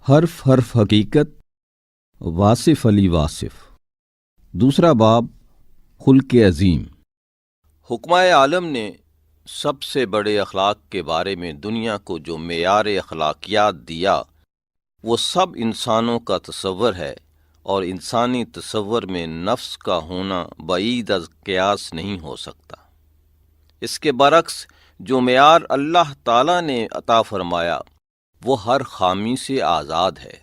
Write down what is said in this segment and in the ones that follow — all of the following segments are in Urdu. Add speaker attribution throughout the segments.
Speaker 1: حرف حرف حقیقت، واصف علی واصف۔ دوسرا باب، خلق عظیم۔
Speaker 2: حکمہ عالم نے سب سے بڑے اخلاق کے بارے میں دنیا کو جو معیار اخلاقیات دیا وہ سب انسانوں کا تصور ہے، اور انسانی تصور میں نفس کا ہونا بعید از قیاس نہیں ہو سکتا۔ اس کے برعکس جو معیار اللہ تعالیٰ نے عطا فرمایا وہ ہر خامی سے آزاد ہے۔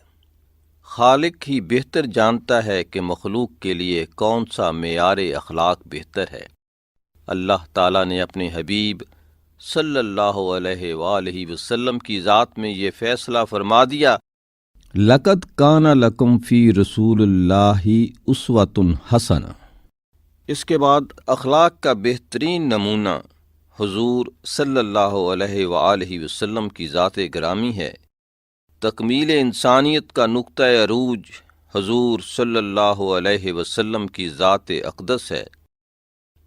Speaker 2: خالق ہی بہتر جانتا ہے کہ مخلوق کے لیے کون سا معیار اخلاق بہتر ہے۔ اللہ تعالیٰ نے اپنے حبیب صلی اللہ علیہ وآلہ وسلم کی ذات میں یہ فیصلہ فرما دیا،
Speaker 1: لقد کان لکم فی رسول اللہ اسوۃ حسنہ۔
Speaker 2: اس کے بعد اخلاق کا بہترین نمونہ حضور صلی اللہ علیہ وآلہ وسلم کی ذات گرامی ہے۔ تکمیل انسانیت کا نقطہ عروج حضور صلی اللہ علیہ وسلم کی ذات اقدس ہے۔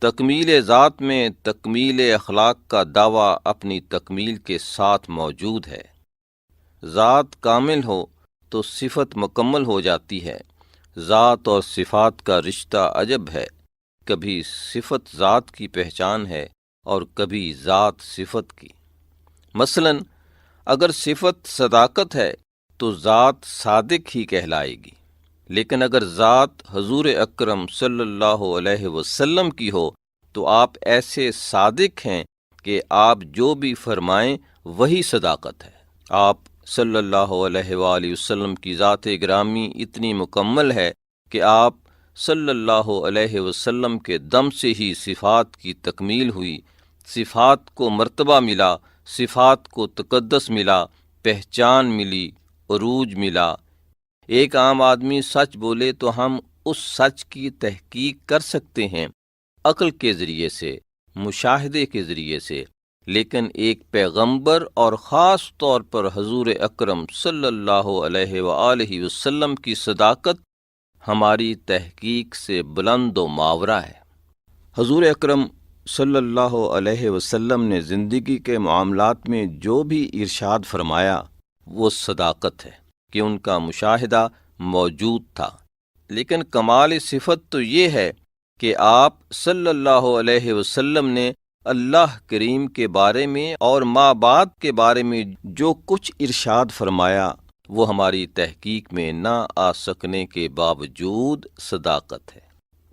Speaker 2: تکمیل ذات میں تکمیل اخلاق کا دعویٰ اپنی تکمیل کے ساتھ موجود ہے۔ ذات کامل ہو تو صفت مکمل ہو جاتی ہے۔ ذات اور صفات کا رشتہ عجب ہے، کبھی صفت ذات کی پہچان ہے اور کبھی ذات صفت کی۔ مثلا اگر صفت صداقت ہے تو ذات صادق ہی کہلائے گی، لیکن اگر ذات حضور اکرم صلی اللہ علیہ وسلم کی ہو تو آپ ایسے صادق ہیں کہ آپ جو بھی فرمائیں وہی صداقت ہے۔ آپ صلی اللہ علیہ وآلہ وسلم کی ذات گرامی اتنی مکمل ہے کہ آپ صلی اللہ علیہ وسلم کے دم سے ہی صفات کی تکمیل ہوئی، صفات کو مرتبہ ملا، صفات کو تقدس ملا، پہچان ملی، عروج ملا۔ ایک عام آدمی سچ بولے تو ہم اس سچ کی تحقیق کر سکتے ہیں عقل کے ذریعے سے، مشاہدے کے ذریعے سے، لیکن ایک پیغمبر اور خاص طور پر حضور اکرم صلی اللہ علیہ وآلہ وسلم کی صداقت ہماری تحقیق سے بلند و ماورا ہے۔ حضور اکرم صلی اللہ علیہ وسلم نے زندگی کے معاملات میں جو بھی ارشاد فرمایا وہ صداقت ہے کہ ان کا مشاہدہ موجود تھا، لیکن کمال صفت تو یہ ہے کہ آپ صلی اللہ علیہ وسلم نے اللہ کریم کے بارے میں اور ماں بعد کے بارے میں جو کچھ ارشاد فرمایا وہ ہماری تحقیق میں نہ آ سکنے کے باوجود صداقت ہے،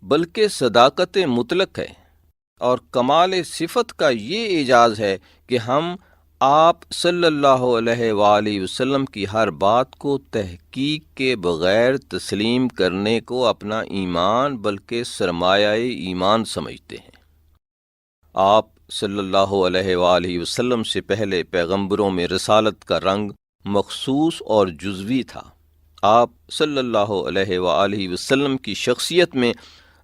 Speaker 2: بلکہ صداقت مطلق ہے۔ اور کمال صفت کا یہ اعزاز ہے کہ ہم آپ صلی اللہ علیہ وآلہ وسلم کی ہر بات کو تحقیق کے بغیر تسلیم کرنے کو اپنا ایمان بلکہ سرمایہ ایمان سمجھتے ہیں۔ آپ صلی اللہ علیہ وآلہ وسلم سے پہلے پیغمبروں میں رسالت کا رنگ مخصوص اور جزوی تھا۔ آپ صلی اللہ علیہ وآلہ وسلم کی شخصیت میں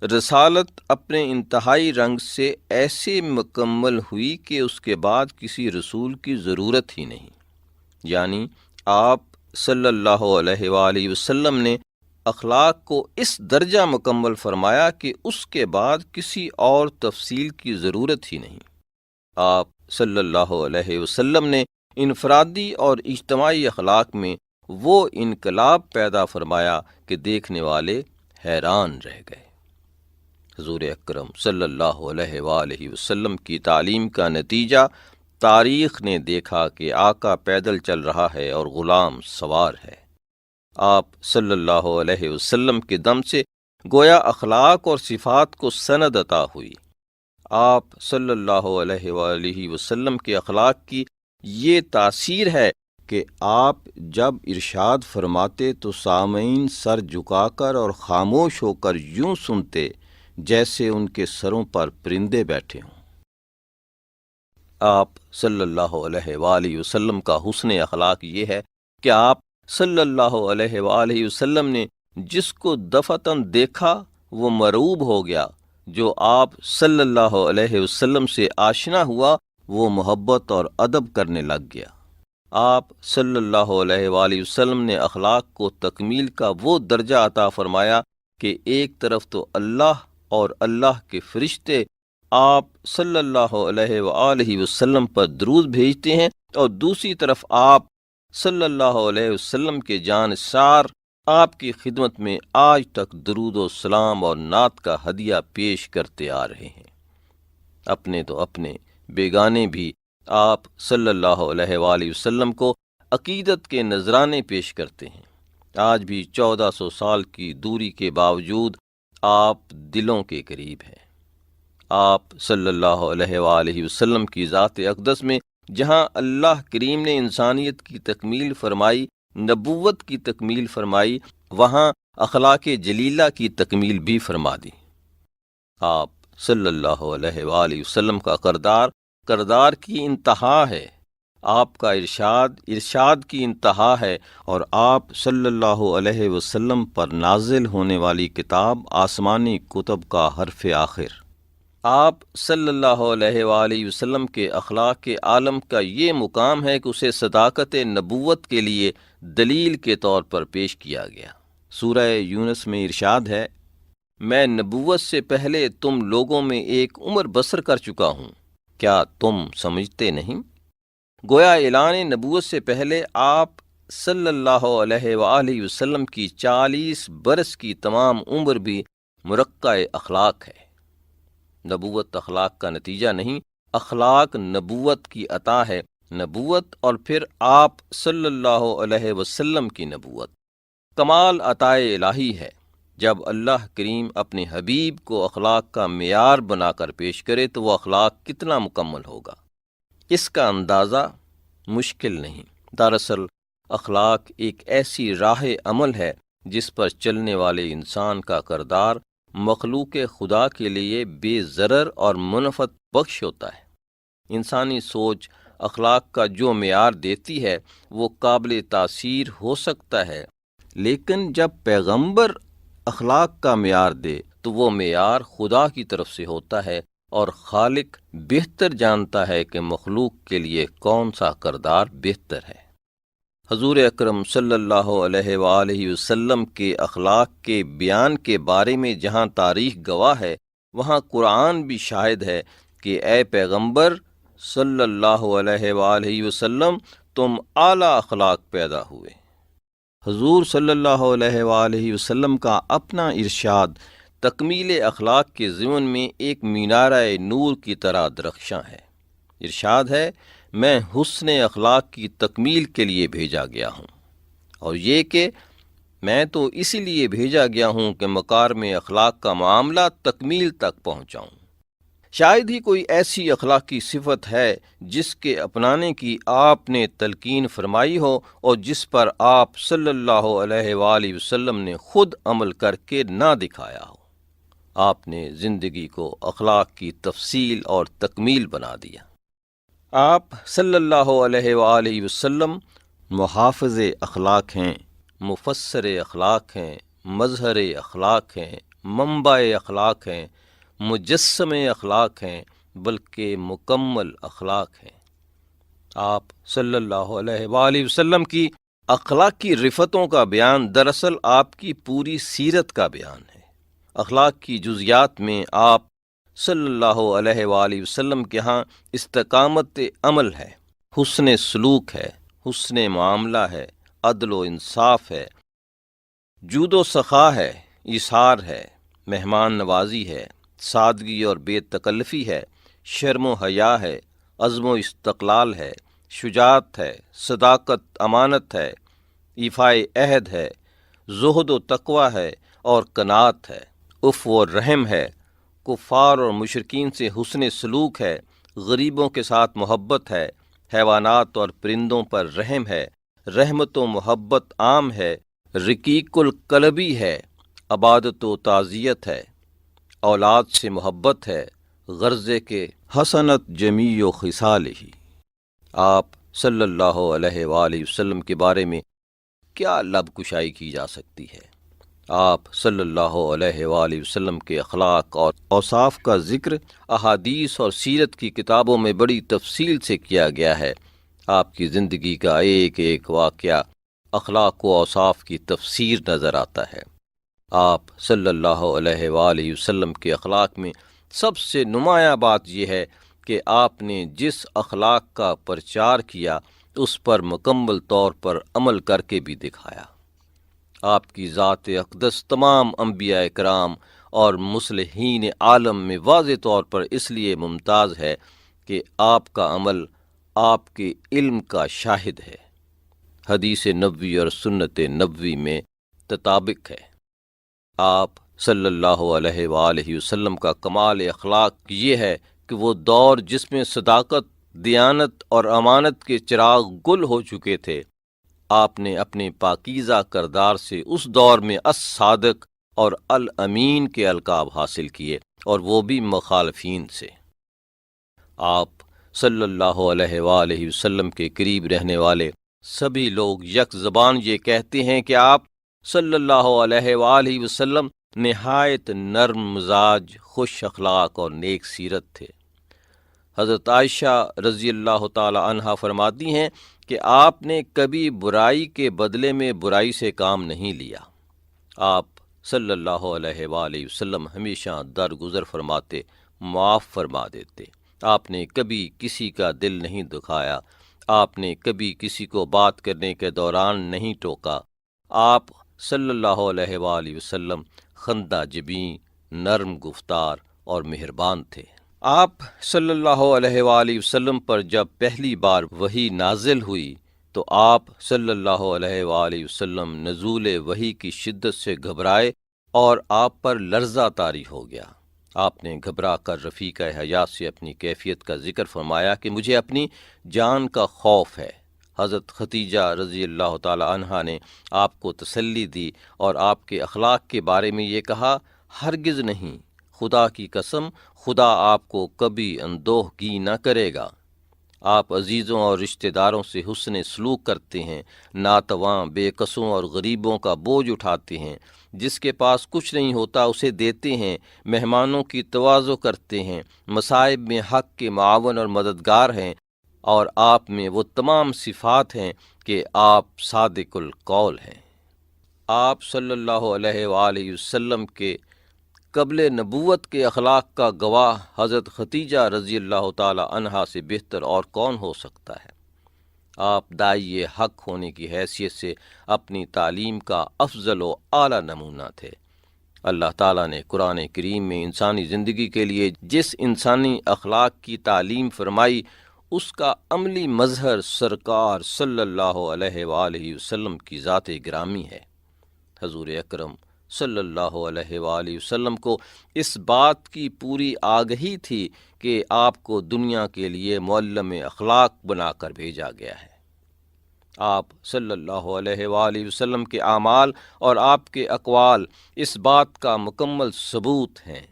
Speaker 2: رسالت اپنے انتہائی رنگ سے ایسے مکمل ہوئی کہ اس کے بعد کسی رسول کی ضرورت ہی نہیں، یعنی آپ صلی اللہ علیہ وآلہ وسلم نے اخلاق کو اس درجہ مکمل فرمایا کہ اس کے بعد کسی اور تفصیل کی ضرورت ہی نہیں۔ آپ صلی اللہ علیہ وسلم نے انفرادی اور اجتماعی اخلاق میں وہ انقلاب پیدا فرمایا کہ دیکھنے والے حیران رہ گئے۔ حضور اکرم صلی اللہ علیہ وآلہ وسلم کی تعلیم کا نتیجہ تاریخ نے دیکھا کہ آقا پیدل چل رہا ہے اور غلام سوار ہے۔ آپ صلی اللہ علیہ وسلم کے دم سے گویا اخلاق اور صفات کو سند عطا ہوئی۔ آپ صلی اللہ علیہ وآلہ وسلم کے اخلاق کی یہ تاثیر ہے کہ آپ جب ارشاد فرماتے تو سامعین سر جھکا کر اور خاموش ہو کر یوں سنتے جیسے ان کے سروں پر پرندے بیٹھے ہوں۔ آپ صلی اللہ علیہ وآلہ وسلم کا حسن اخلاق یہ ہے کہ آپ صلی اللہ علیہ وآلہ وسلم نے جس کو دفعتاً دیکھا وہ مرعوب ہو گیا، جو آپ صلی اللہ علیہ وسلم سے آشنا ہوا وہ محبت اور ادب کرنے لگ گیا۔ آپ صلی اللہ علیہ وآلہ وسلم نے اخلاق کو تکمیل کا وہ درجہ عطا فرمایا کہ ایک طرف تو اللہ اور اللہ کے فرشتے آپ صلی اللہ علیہ وآلہ وسلم پر درود بھیجتے ہیں، اور دوسری طرف آپ صلی اللہ علیہ وسلم کے جانثار آپ کی خدمت میں آج تک درود و سلام اور نعت کا ہدیہ پیش کرتے آ رہے ہیں۔ اپنے تو اپنے، بیگانے بھی آپ صلی اللہ علیہ وآلہ وسلم کو عقیدت کے نذرانے پیش کرتے ہیں۔ آج بھی 1400 سال کی دوری کے باوجود آپ دلوں کے قریب ہیں۔ آپ صلی اللہ علیہ وآلہ وسلم کی ذات اقدس میں جہاں اللہ کریم نے انسانیت کی تکمیل فرمائی، نبوت کی تکمیل فرمائی، وہاں اخلاق جلیلہ کی تکمیل بھی فرما دی۔ آپ صلی اللہ علیہ وآلہ وسلم کا کردار کی انتہا ہے، آپ کا ارشاد کی انتہا ہے، اور آپ صلی اللہ علیہ وسلم پر نازل ہونے والی کتاب آسمانی کتب کا حرف آخر۔ آپ صلی اللہ علیہ وآلہ وسلم کے اخلاق کے عالم کا یہ مقام ہے کہ اسے صداقت نبوت کے لیے دلیل کے طور پر پیش کیا گیا۔ سورہ یونس میں ارشاد ہے، میں نبوت سے پہلے تم لوگوں میں ایک عمر بسر کر چکا ہوں، کیا تم سمجھتے نہیں؟ گویا اعلان نبوت سے پہلے آپ صلی اللہ علیہ وآلہ وسلم کی 40 برس کی تمام عمر بھی مرقع اخلاق ہے۔ نبوت اخلاق کا نتیجہ نہیں، اخلاق نبوت کی عطا ہے۔ نبوت اور پھر آپ صلی اللہ علیہ وسلم کی نبوت کمال عطائے الہی ہے۔ جب اللہ کریم اپنے حبیب کو اخلاق کا معیار بنا کر پیش کرے تو وہ اخلاق کتنا مکمل ہوگا، اس کا اندازہ مشکل نہیں۔ دراصل اخلاق ایک ایسی راہ عمل ہے جس پر چلنے والے انسان کا کردار مخلوق خدا کے لیے بے ضرر اور منفعت بخش ہوتا ہے۔ انسانی سوچ اخلاق کا جو معیار دیتی ہے وہ قابل تاثیر ہو سکتا ہے، لیکن جب پیغمبر اخلاق کا معیار دے تو وہ معیار خدا کی طرف سے ہوتا ہے، اور خالق بہتر جانتا ہے کہ مخلوق کے لیے کون سا کردار بہتر ہے۔ حضور اکرم صلی اللہ علیہ وآلہ وسلم کے اخلاق کے بیان کے بارے میں جہاں تاریخ گواہ ہے، وہاں قرآن بھی شاہد ہے کہ اے پیغمبر صلی اللہ علیہ وآلہ وسلم، تم اعلیٰ اخلاق پیدا ہوئے۔ حضور صلی اللہ علیہ وآلہ وسلم کا اپنا ارشاد تکمیل اخلاق کے ضمن میں ایک مینارہ نور کی طرح درخشاں ہے۔ ارشاد ہے، میں حسن اخلاق کی تکمیل کے لیے بھیجا گیا ہوں، اور یہ کہ میں تو اسی لیے بھیجا گیا ہوں کہ مکارم اخلاق کا معاملہ تکمیل تک پہنچاؤں۔ شاید ہی کوئی ایسی اخلاقی صفت ہے جس کے اپنانے کی آپ نے تلقین فرمائی ہو اور جس پر آپ صلی اللہ علیہ وآلہ وسلم نے خود عمل کر کے نہ دکھایا ہو۔ آپ نے زندگی کو اخلاق کی تفصیل اور تکمیل بنا دیا۔ آپ صلی اللہ علیہ وآلہ وسلم محافظ اخلاق ہیں، مفسر اخلاق ہیں، مظہر اخلاق ہیں، منبع اخلاق ہیں، مجسم اخلاق ہیں، بلکہ مکمل اخلاق ہیں۔ آپ صلی اللہ علیہ وآلہ وسلم کی اخلاقی رفتوں کا بیان دراصل آپ کی پوری سیرت کا بیان ہے۔ اخلاق کی جزیات میں آپ صلی اللہ علیہ وآلہ وسلم کے ہاں استقامت عمل ہے، حسن سلوک ہے، حسن معاملہ ہے، عدل و انصاف ہے، جود و سخا ہے، ایثار ہے، مہمان نوازی ہے، سادگی اور بے تکلفی ہے، شرم و حیا ہے، عزم و استقلال ہے، شجاعت ہے، صداقت امانت ہے، ایفائے عہد ہے، زہد و تقوی ہے اور قناعت ہے، عفو و رحم ہے، کفار اور مشرکین سے حسن سلوک ہے، غریبوں کے ساتھ محبت ہے، حیوانات اور پرندوں پر رحم ہے، رحمت و محبت عام ہے، رقیق القلبی ہے، عبادت و تعزیت ہے، اولاد سے محبت ہے، غرضے کے حسنت جمیع و خصالہ۔ آپ صلی اللہ علیہ وآلہ وسلم کے بارے میں کیا لب کشائی کی جا سکتی ہے؟ آپ صلی اللہ علیہ وآلہ وسلم کے اخلاق اور اوصاف کا ذکر احادیث اور سیرت کی کتابوں میں بڑی تفصیل سے کیا گیا ہے۔ آپ کی زندگی کا ایک ایک واقعہ اخلاق و اوصاف کی تفسیر نظر آتا ہے۔ آپ صلی اللہ علیہ وآلہ وسلم کے اخلاق میں سب سے نمایاں بات یہ ہے کہ آپ نے جس اخلاق کا پرچار کیا اس پر مکمل طور پر عمل کر کے بھی دکھایا۔ آپ کی ذات اقدس تمام انبیاء کرام اور مصلحین عالم میں واضح طور پر اس لیے ممتاز ہے کہ آپ کا عمل آپ کے علم کا شاہد ہے، حدیث نبوی اور سنت نبوی میں تطابق ہے۔ آپ صلی اللہ علیہ وآلہ وسلم کا کمال اخلاق یہ ہے کہ وہ دور جس میں صداقت، دیانت اور امانت کے چراغ گل ہو چکے تھے، آپ نے اپنے پاکیزہ کردار سے اس دور میں الصادق اور الامین کے القاب حاصل کیے، اور وہ بھی مخالفین سے۔ آپ صلی اللہ علیہ وآلہ وسلم کے قریب رہنے والے سبھی لوگ یک زبان یہ کہتے ہیں کہ آپ صلی اللہ علیہ وآلہ وسلم نہایت نرم مزاج، خوش اخلاق اور نیک سیرت تھے۔ حضرت عائشہ رضی اللہ تعالی عنہا فرماتی ہیں کہ آپ نے کبھی برائی کے بدلے میں برائی سے کام نہیں لیا۔ آپ صلی اللہ علیہ وآلہ وسلم ہمیشہ درگزر فرماتے، معاف فرما دیتے۔ آپ نے کبھی کسی کا دل نہیں دکھایا، آپ نے کبھی کسی کو بات کرنے کے دوران نہیں ٹوکا۔ آپ صلی اللہ علیہ وآلہ وسلم خندہ جبیں، نرم گفتار اور مہربان تھے۔ آپ صلی اللہ علیہ وآلہ وسلم پر جب پہلی بار وحی نازل ہوئی تو آپ صلی اللہ علیہ وآلہ وسلم نزول وحی کی شدت سے گھبرائے اور آپ پر لرزہ طاری ہو گیا۔ آپ نے گھبرا کر رفیق حیات سے اپنی کیفیت کا ذکر فرمایا کہ مجھے اپنی جان کا خوف ہے۔ حضرت خدیجہ رضی اللہ تعالی عنہا نے آپ کو تسلی دی اور آپ کے اخلاق کے بارے میں یہ کہا، ہرگز نہیں، خدا کی قسم، خدا آپ کو کبھی اندوہگی نہ کرے گا۔ آپ عزیزوں اور رشتہ داروں سے حسن سلوک کرتے ہیں، ناتواں، بے قصوں اور غریبوں کا بوجھ اٹھاتے ہیں، جس کے پاس کچھ نہیں ہوتا اسے دیتے ہیں، مہمانوں کی تواضع کرتے ہیں، مصائب میں حق کے معاون اور مددگار ہیں، اور آپ میں وہ تمام صفات ہیں کہ آپ صادق القول ہیں۔ آپ صلی اللہ علیہ وآلہ وسلم کے قبل نبوت کے اخلاق کا گواہ حضرت خدیجہ رضی اللہ تعالی عنہا سے بہتر اور کون ہو سکتا ہے؟ آپ داعی حق ہونے کی حیثیت سے اپنی تعلیم کا افضل و اعلیٰ نمونہ تھے۔ اللہ تعالیٰ نے قرآن کریم میں انسانی زندگی کے لیے جس انسانی اخلاق کی تعلیم فرمائی، اس کا عملی مظہر سرکار صلی اللہ علیہ وآلہ وسلم کی ذات گرامی ہے۔ حضور اکرم صلی اللہ علیہ وآلہ وسلم کو اس بات کی پوری آگہی تھی کہ آپ کو دنیا کے لیے معلم اخلاق بنا کر بھیجا گیا ہے۔ آپ صلی اللہ علیہ وآلہ وسلم کے اعمال اور آپ کے اقوال اس بات کا مکمل ثبوت ہیں۔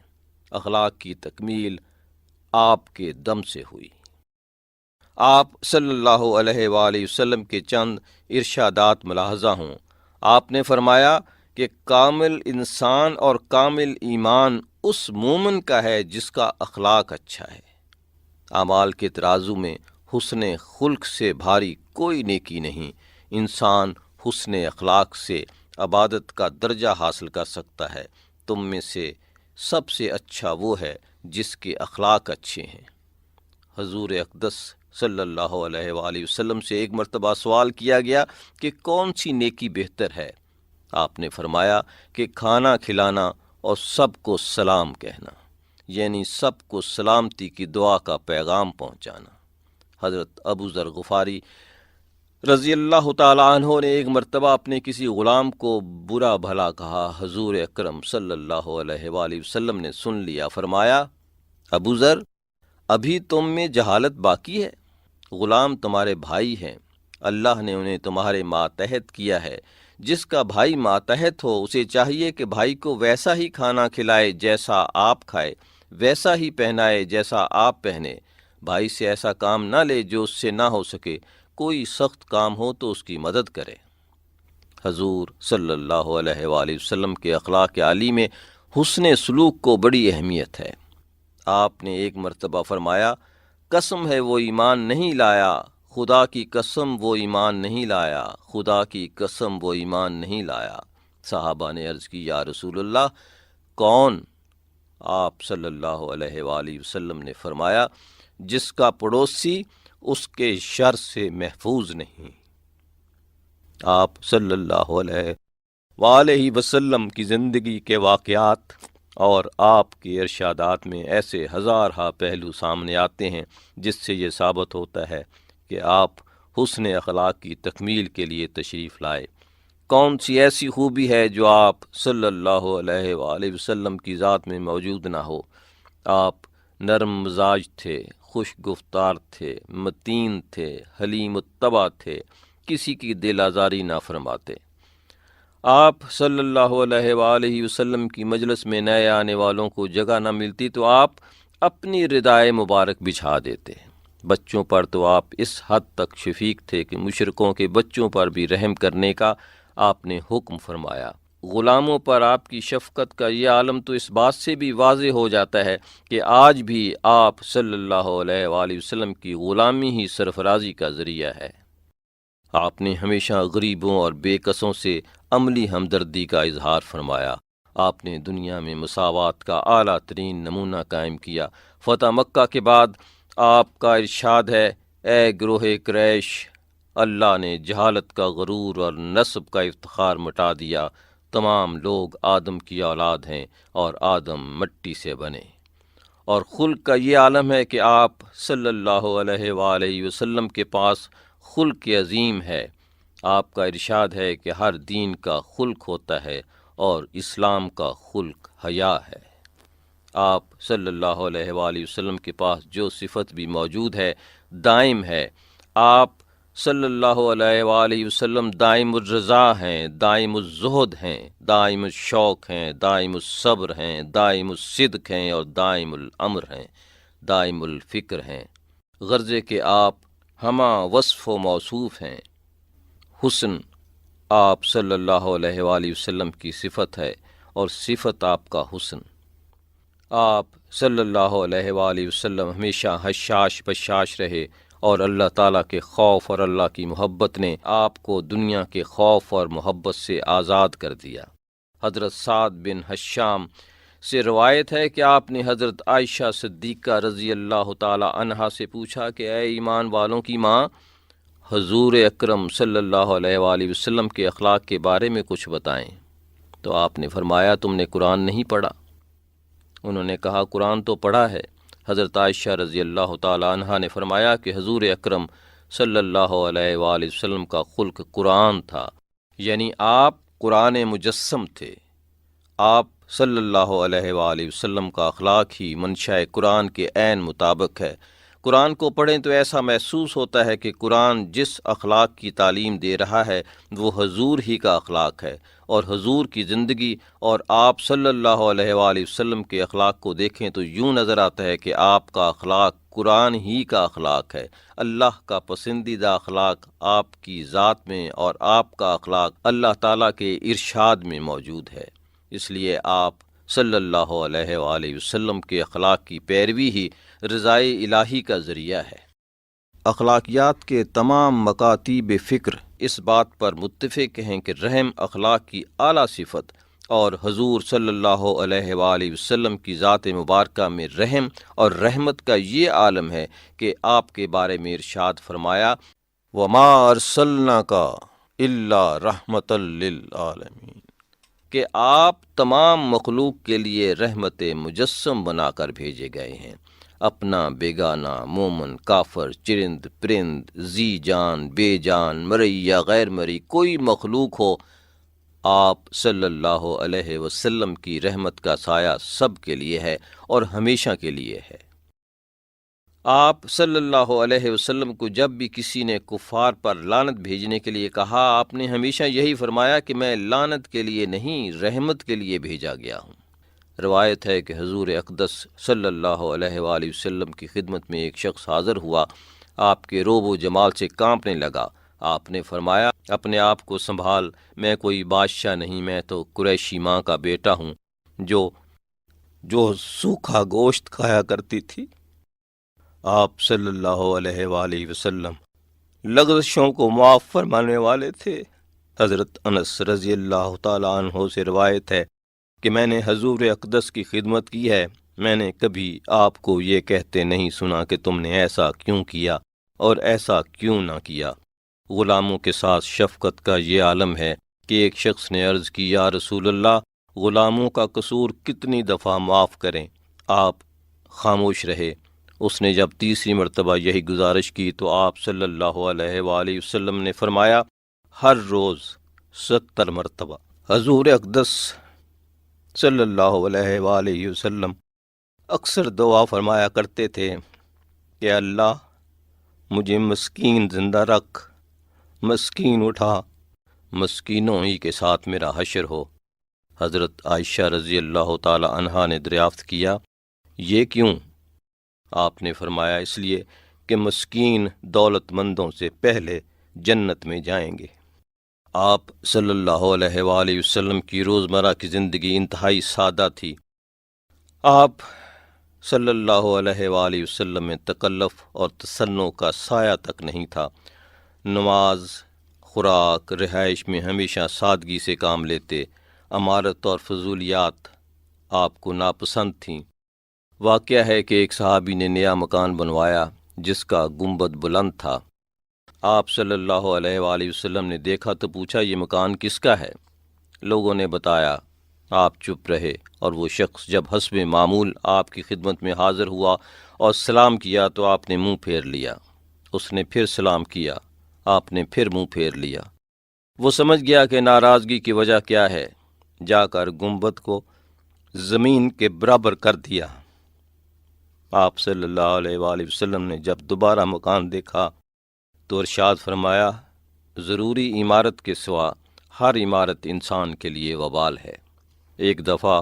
Speaker 2: اخلاق کی تکمیل آپ کے دم سے ہوئی۔ آپ صلی اللہ علیہ وآلہ وسلم کے چند ارشادات ملاحظہ ہوں۔ آپ نے فرمایا کہ کامل انسان اور کامل ایمان اس مومن کا ہے جس کا اخلاق اچھا ہے۔ اعمال کے ترازو میں حسن خلق سے بھاری کوئی نیکی نہیں۔ انسان حسن اخلاق سے عبادت کا درجہ حاصل کر سکتا ہے۔ تم میں سے سب سے اچھا وہ ہے جس کے اخلاق اچھے ہیں۔ حضور اقدس صلی اللہ علیہ وآلہ وسلم سے ایک مرتبہ سوال کیا گیا کہ کون سی نیکی بہتر ہے؟ آپ نے فرمایا کہ کھانا کھلانا اور سب کو سلام کہنا، یعنی سب کو سلامتی کی دعا کا پیغام پہنچانا۔ حضرت ابو ذر غفاری رضی اللہ تعالی عنہ نے ایک مرتبہ اپنے کسی غلام کو برا بھلا کہا۔ حضور اکرم صلی اللہ علیہ وآلہ وسلم نے سن لیا، فرمایا، ابو ذر، ابھی تم میں جہالت باقی ہے، غلام تمہارے بھائی ہیں، اللہ نے انہیں تمہارے ماتحت کیا ہے۔ جس کا بھائی ماتحت ہو اسے چاہیے کہ بھائی کو ویسا ہی کھانا کھلائے جیسا آپ کھائے، ویسا ہی پہنائے جیسا آپ پہنے، بھائی سے ایسا کام نہ لے جو اس سے نہ ہو سکے، کوئی سخت کام ہو تو اس کی مدد کرے۔ حضور صلی اللہ علیہ وآلہ وسلم کے اخلاق عالی میں حسن سلوک کو بڑی اہمیت ہے۔ آپ نے ایک مرتبہ فرمایا، قسم ہے وہ ایمان نہیں لایا، خدا کی قسم وہ ایمان نہیں لایا، خدا کی قسم وہ ایمان نہیں لایا۔ صحابہ نے عرض کی، یا رسول اللہ، کون؟ آپ صلی اللہ علیہ وآلہ وسلم نے فرمایا، جس کا پڑوسی اس کے شر سے محفوظ نہیں۔ آپ صلی اللہ علیہ وآلہ وسلم کی زندگی کے واقعات اور آپ کے ارشادات میں ایسے ہزارہ پہلو سامنے آتے ہیں جس سے یہ ثابت ہوتا ہے کہ آپ حسن اخلاق کی تکمیل کے لیے تشریف لائے۔ کون سی ایسی خوبی ہے جو آپ صلی اللہ علیہ وآلہ وسلم کی ذات میں موجود نہ ہو؟ آپ نرم مزاج تھے، خوش گفتار تھے، متین تھے، حلیم الطبع تھے، کسی کی دل آزاری نہ فرماتے۔ آپ صلی اللہ علیہ وآلہ وسلم کی مجلس میں نئے آنے والوں کو جگہ نہ ملتی تو آپ اپنی ردائے مبارک بچھا دیتے۔ بچوں پر تو آپ اس حد تک شفیق تھے کہ مشرکوں کے بچوں پر بھی رحم کرنے کا آپ نے حکم فرمایا۔ غلاموں پر آپ کی شفقت کا یہ عالم تو اس بات سے بھی واضح ہو جاتا ہے کہ آج بھی آپ صلی اللہ علیہ وآلہ وسلم کی غلامی ہی سرفرازی کا ذریعہ ہے۔ آپ نے ہمیشہ غریبوں اور بے کسوں سے عملی ہمدردی کا اظہار فرمایا۔ آپ نے دنیا میں مساوات کا اعلیٰ ترین نمونہ قائم کیا۔ فتح مکہ کے بعد آپ کا ارشاد ہے، اے گروہ قریش، اللہ نے جہالت کا غرور اور نسب کا افتخار مٹا دیا۔ تمام لوگ آدم کی اولاد ہیں اور آدم مٹی سے بنے۔ اور خلق کا یہ عالم ہے کہ آپ صلی اللہ علیہ وآلہ وسلم کے پاس خلق عظیم ہے۔ آپ کا ارشاد ہے کہ ہر دین کا خلق ہوتا ہے اور اسلام کا خلق حیا ہے۔ آپ صلی اللہ علیہ وآلہ وسلم کے پاس جو صفت بھی موجود ہے دائم ہے۔ آپ صلی اللہ علیہ وآلہ وسلم دائم الرضا ہیں، دائم الزہد ہیں، دائم الشوق ہیں، دائم الصبر ہیں، دائم الصدق ہیں اور دائم الامر ہیں، دائم الفکر ہیں۔ غرضے کہ آپ ہمہ وصف و موصوف ہیں۔ حسن آپ صلی اللہ علیہ وآلہ وسلم کی صفت ہے اور صفت آپ کا حسن۔ آپ صلی اللہ علیہ وآلہ وسلم ہمیشہ حشاش بشاش رہے اور اللہ تعالیٰ کے خوف اور اللہ کی محبت نے آپ کو دنیا کے خوف اور محبت سے آزاد کر دیا۔ حضرت سعد بن حشام سے روایت ہے کہ آپ نے حضرت عائشہ صدیقہ رضی اللہ تعالیٰ عنہا سے پوچھا کہ اے ایمان والوں کی ماں، حضور اکرم صلی اللہ علیہ وآلہ وسلم کے اخلاق کے بارے میں کچھ بتائیں۔ تو آپ نے فرمایا، تم نے قرآن نہیں پڑھا؟ انہوں نے کہا، قرآن تو پڑھا ہے۔ حضرت عائشہ رضی اللہ تعالیٰ عنہا نے فرمایا کہ حضور اکرم صلی اللہ علیہ وآلہ وسلم کا خلق قرآن تھا، یعنی آپ قرآن مجسم تھے۔ آپ صلی اللہ علیہ وآلہ وسلم کا اخلاق ہی منشاء قرآن کے عین مطابق ہے۔ قرآن کو پڑھیں تو ایسا محسوس ہوتا ہے کہ قرآن جس اخلاق کی تعلیم دے رہا ہے وہ حضور ہی کا اخلاق ہے، اور حضور کی زندگی اور آپ صلی اللہ علیہ وآلہ وسلم کے اخلاق کو دیکھیں تو یوں نظر آتا ہے کہ آپ کا اخلاق قرآن ہی کا اخلاق ہے۔ اللہ کا پسندیدہ اخلاق آپ کی ذات میں اور آپ کا اخلاق اللہ تعالیٰ کے ارشاد میں موجود ہے۔ اس لیے آپ صلی اللہ علیہ وآلہ وسلم کے اخلاق کی پیروی ہی رضائے الہی کا ذریعہ ہے۔ اخلاقیات کے تمام مکاتیب فکر اس بات پر متفق ہیں کہ رحم اخلاق کی اعلیٰ صفت اور حضور صلی اللہ علیہ وآلہ وسلم کی ذات مبارکہ میں رحم اور رحمت کا یہ عالم ہے کہ آپ کے بارے میں ارشاد فرمایا، وَمَا أَرْسَلْنَاكَ إِلَّا رَحْمَةً لِّلْعَالَمِينَ، کہ آپ تمام مخلوق کے لیے رحمت مجسم بنا کر بھیجے گئے ہیں۔ اپنا بیگانہ، مومن، کافر، چرند پرند، ذی جان بے جان، مرئی یا غیر مرئی، کوئی مخلوق ہو، آپ صلی اللہ علیہ وسلم کی رحمت کا سایہ سب کے لیے ہے اور ہمیشہ کے لیے ہے۔ آپ صلی اللہ علیہ وسلم کو جب بھی کسی نے کفار پر لعنت بھیجنے کے لیے کہا، آپ نے ہمیشہ یہی فرمایا کہ میں لعنت کے لیے نہیں، رحمت کے لیے بھیجا گیا ہوں۔ روایت ہے کہ حضور اقدس صلی اللہ علیہ وآلہ وسلم کی خدمت میں ایک شخص حاضر ہوا، آپ کے روب و جمال سے کانپنے لگا۔ آپ نے فرمایا، اپنے آپ کو سنبھال، میں کوئی بادشاہ نہیں، میں تو قریشی ماں کا بیٹا ہوں جو سوکھا گوشت کھایا کرتی تھی۔ آپ صلی اللہ علیہ وآلہ وسلم لغزشوں کو معاف فرمانے والے تھے۔ حضرت انس رضی اللہ تعالیٰ عنہ سے روایت ہے کہ میں نے حضور اقدس کی خدمت کی ہے، میں نے کبھی آپ کو یہ کہتے نہیں سنا کہ تم نے ایسا کیوں کیا اور ایسا کیوں نہ کیا؟ غلاموں کے ساتھ شفقت کا یہ عالم ہے کہ ایک شخص نے عرض کی، یا رسول اللہ، غلاموں کا قصور کتنی دفعہ معاف کریں؟ آپ خاموش رہے۔ اس نے جب تیسری مرتبہ یہی گزارش کی تو آپ صلی اللہ علیہ وآلہ وسلم نے فرمایا، ہر روز 70 مرتبہ۔ حضور اقدس صلی اللہ علیہ وآلہ وسلم اکثر دعا فرمایا کرتے تھے کہ اللہ مجھے مسکین زندہ رکھ، مسکین اٹھا، مسکینوں ہی کے ساتھ میرا حشر ہو۔ حضرت عائشہ رضی اللہ تعالی عنہا نے دریافت کیا، یہ کیوں؟ آپ نے فرمایا، اس لیے کہ مسکین دولت مندوں سے پہلے جنت میں جائیں گے۔ آپ صلی اللہ علیہ وآلہ وسلم کی روزمرہ کی زندگی انتہائی سادہ تھی۔ آپ صلی اللہ علیہ وآلہ وسلم میں تکلف اور تصنع کا سایہ تک نہیں تھا۔ نماز، خوراک، رہائش میں ہمیشہ سادگی سے کام لیتے۔ عمارت اور فضولیات آپ کو ناپسند تھیں۔ واقعہ ہے کہ ایک صحابی نے نیا مکان بنوایا جس کا گنبد بلند تھا۔ آپ صلی اللہ علیہ وآلہ وسلم نے دیکھا تو پوچھا، یہ مکان کس کا ہے؟ لوگوں نے بتایا۔ آپ چپ رہے اور وہ شخص جب حسب معمول آپ کی خدمت میں حاضر ہوا اور سلام کیا تو آپ نے منہ پھیر لیا۔ اس نے پھر سلام کیا، آپ نے پھر منہ پھیر لیا۔ وہ سمجھ گیا کہ ناراضگی کی وجہ کیا ہے، جا کر گنبد کو زمین کے برابر کر دیا۔ آپ صلی اللہ علیہ وآلہ وسلم نے جب دوبارہ مکان دیکھا تو ارشاد فرمایا، ضروری عمارت کے سوا ہر عمارت انسان کے لیے وبال ہے۔ ایک دفعہ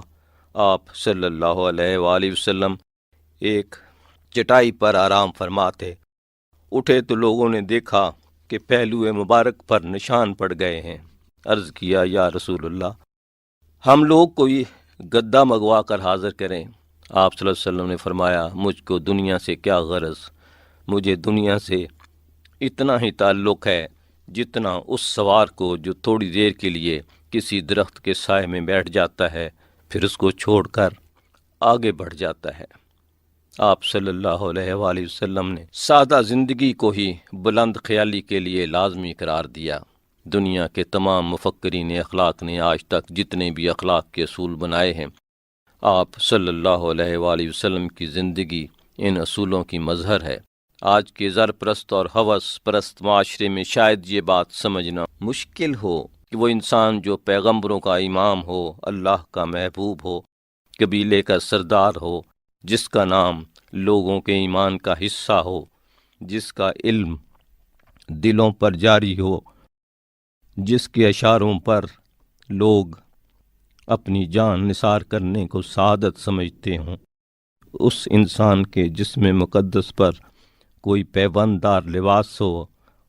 Speaker 2: آپ صلی اللہ علیہ وآلہ وسلم ایک چٹائی پر آرام فرماتے، اٹھے تو لوگوں نے دیکھا کہ پہلو مبارک پر نشان پڑ گئے ہیں۔ عرض کیا، یا رسول اللہ، ہم لوگ کوئی گدا منگوا کر حاضر کریں۔ آپ صلی اللہ علیہ وسلم نے فرمایا، مجھ کو دنیا سے کیا غرض؟ مجھے دنیا سے اتنا ہی تعلق ہے جتنا اس سوار کو جو تھوڑی دیر کے لیے کسی درخت کے سائے میں بیٹھ جاتا ہے پھر اس کو چھوڑ کر آگے بڑھ جاتا ہے۔ آپ صلی اللہ علیہ وآلہ وسلم نے سادہ زندگی کو ہی بلند خیالی کے لیے لازمی قرار دیا۔ دنیا کے تمام مفکرین اخلاق نے آج تک جتنے بھی اخلاق کے اصول بنائے ہیں، آپ صلی اللہ علیہ وآلہ وسلم کی زندگی ان اصولوں کی مظہر ہے۔ آج کے زر پرست اور ہوس پرست معاشرے میں شاید یہ بات سمجھنا مشکل ہو کہ وہ انسان جو پیغمبروں کا امام ہو، اللہ کا محبوب ہو، قبیلے کا سردار ہو، جس کا نام لوگوں کے ایمان کا حصہ ہو، جس کا علم دلوں پر جاری ہو، جس کے اشاروں پر لوگ اپنی جان نثار کرنے کو سعادت سمجھتے ہوں، اس انسان کے جسم مقدس پر کوئی پیوند دار لباس ہو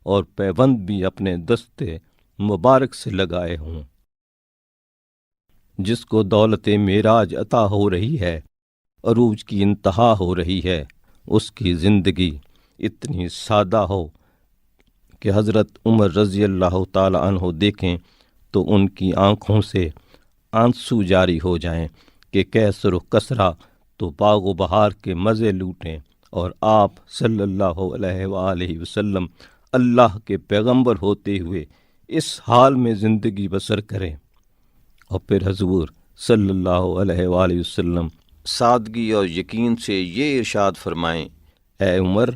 Speaker 2: اور پیوند بھی اپنے دستے مبارک سے لگائے ہوں، جس کو دولت معراج عطا ہو رہی ہے، عروج کی انتہا ہو رہی ہے، اس کی زندگی اتنی سادہ ہو کہ حضرت عمر رضی اللہ تعالی عنہ دیکھیں تو ان کی آنکھوں سے آنسو جاری ہو جائیں کہ کیسر و کسرا تو باغ و بہار کے مزے لوٹیں اور آپ صلی اللہ علیہ وآلہ وسلم اللہ کے پیغمبر ہوتے ہوئے اس حال میں زندگی بسر کریں۔ اور پھر حضور صلی اللہ علیہ وآلہ وسلم سادگی اور یقین سے یہ ارشاد فرمائیں، اے عمر،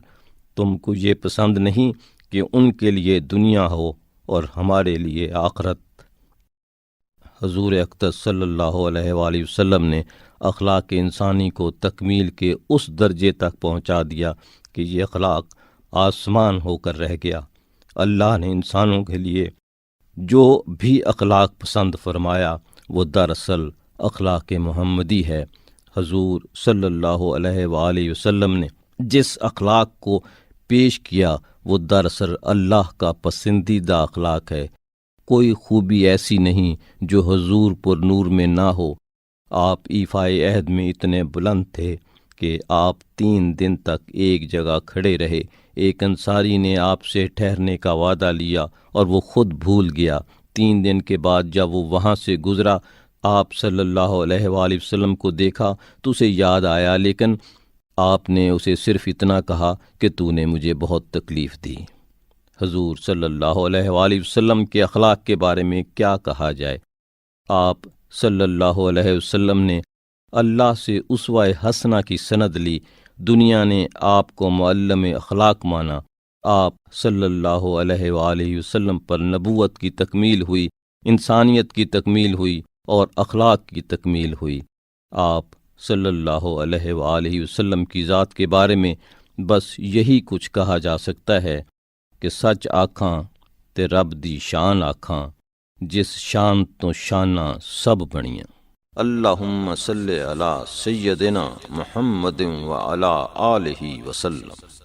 Speaker 2: تم کو یہ پسند نہیں کہ ان کے لیے دنیا ہو اور ہمارے لیے آخرت۔ حضور اقدس صلی اللہ علیہ وآلہ وسلم نے اخلاق انسانی کو تکمیل کے اس درجے تک پہنچا دیا کہ یہ اخلاق آسمان ہو کر رہ گیا۔ اللہ نے انسانوں کے لیے جو بھی اخلاق پسند فرمایا وہ دراصل اخلاق محمدی ہے۔ حضور صلی اللہ علیہ وآلہ وسلم نے جس اخلاق کو پیش کیا وہ دراصل اللہ کا پسندیدہ اخلاق ہے۔ کوئی خوبی ایسی نہیں جو حضور پر نور میں نہ ہو۔ آپ ایفائے عہد میں اتنے بلند تھے کہ آپ 3 دن تک ایک جگہ کھڑے رہے۔ ایک انصاری نے آپ سے ٹھہرنے کا وعدہ لیا اور وہ خود بھول گیا۔ 3 دن کے بعد جب وہ وہاں سے گزرا، آپ صلی اللہ علیہ وآلہ وسلم کو دیکھا تو اسے یاد آیا، لیکن آپ نے اسے صرف اتنا کہا کہ تو نے مجھے بہت تکلیف دی۔ حضور صلی اللہ علیہ وآلہ وسلم کے اخلاق کے بارے میں کیا کہا جائے؟ آپ صلی اللہ علیہ وسلم نے اللہ سے اسوہ حسنہ کی سند لی، دنیا نے آپ کو معلم اخلاق مانا، آپ صلی اللہ علیہ وآلہ وسلم پر نبوت کی تکمیل ہوئی، انسانیت کی تکمیل ہوئی اور اخلاق کی تکمیل ہوئی۔ آپ صلی اللہ علیہ وآلہ وسلم کی ذات کے بارے میں بس یہی کچھ کہا جا سکتا ہے کہ سچ آکھاں تے رب دی شان آکھاں، جس شان تو شاناں سب بنیاں۔ اللہم صلی علی سیدنا محمد وعلی آلہ وسلم۔